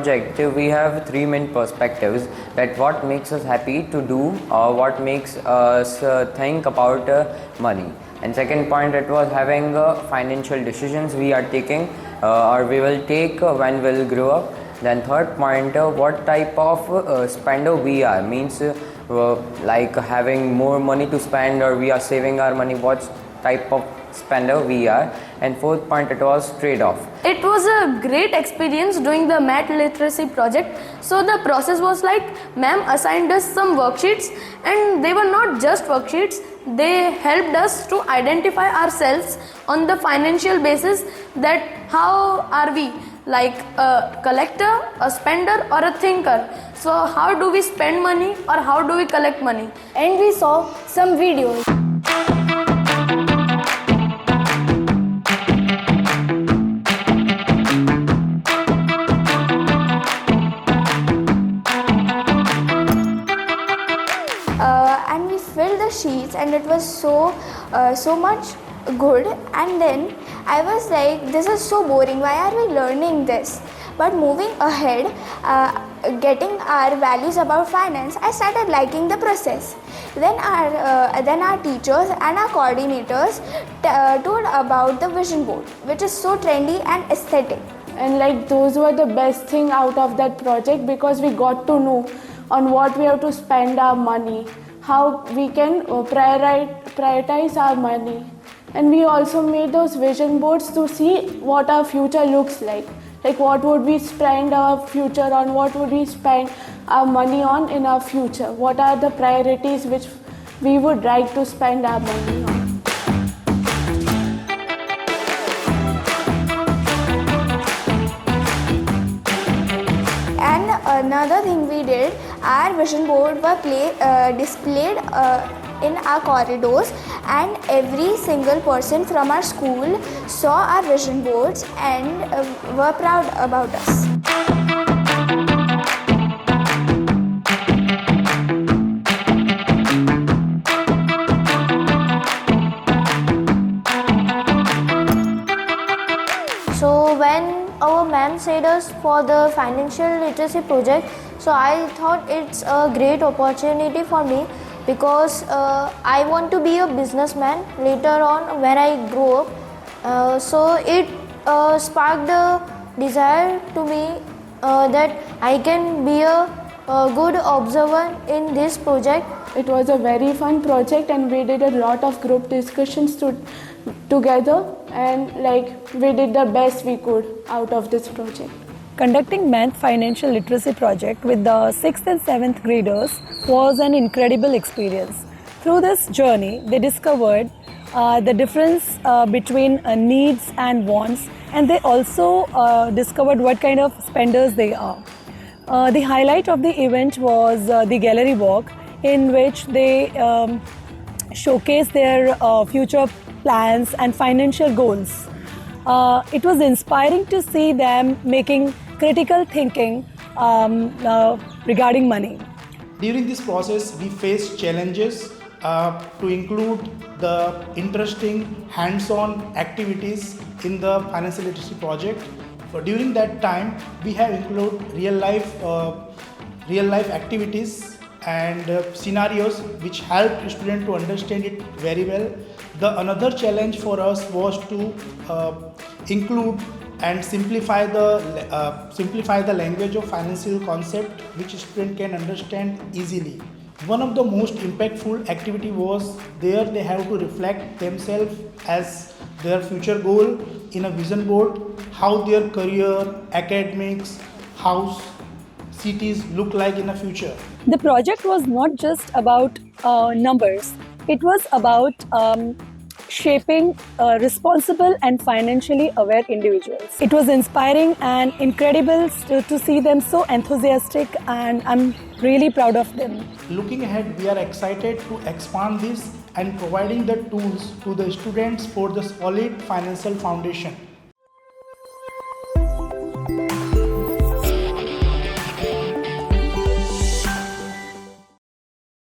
project, we have three main perspectives, that what makes us happy to do or what makes us think about money. And second point, it was having financial decisions we are taking or we will take when we'll grow up. Then third point, what type of spender we are, means like having more money to spend or we are saving our money, what type of spender we are. And fourth point, it was trade-off. It was a great experience doing the math literacy project. So the process was like, ma'am assigned us some worksheets, and they were not just worksheets, they helped us to identify ourselves on the financial basis, that how are we, like a collector, a spender or a thinker. So how do we spend money or how do we collect money? And we saw some videos. And we filled the sheets, and it was so much good. And then I was like, this is so boring, why are we learning this? But moving ahead, getting our values about finance, I started liking the process. Then our teachers and our coordinators told about the vision board, which is so trendy and aesthetic. And like those were the best thing out of that project, because we got to know on what we have to spend our money, how we can prioritize our money. And we also made those vision boards to see what our future looks like what would we spend our future on, what would we spend our money on in our future, what are the priorities which we would like to spend our money on. And another thing we did, our vision board were displayed in our corridors, and every single person from our school saw our vision boards and were proud about us. So when our ma'am said us for the financial literacy project, so I thought it's a great opportunity for me, because I want to be a businessman later on when I grow up. So it sparked the desire to me that I can be a good observer in this project. It was a very fun project, and we did a lot of group discussions together, and like we did the best we could out of this project. Conducting math financial literacy project with the 6th and 7th graders was an incredible experience. Through this journey, they discovered the difference between needs and wants, and they also discovered what kind of spenders they are. The highlight of the event was the gallery walk, in which they showcased their future plans and financial goals. It was inspiring to see them making critical thinking regarding money. During this process, we faced challenges to include the interesting hands-on activities in the financial literacy project. During that time, we have included real life activities and scenarios which helped students to understand it very well. Another challenge for us was to include and simplify the language of financial concept which student can understand easily. One of the most impactful activity was there they have to reflect themselves as their future goal in a vision board, how their career, academics, house, cities look like in the future. The project was not just about numbers, it was about shaping responsible and financially aware individuals. It was inspiring and incredible to see them so enthusiastic, and I'm really proud of them. Looking ahead, we are excited to expand this and providing the tools to the students for the solid financial foundation.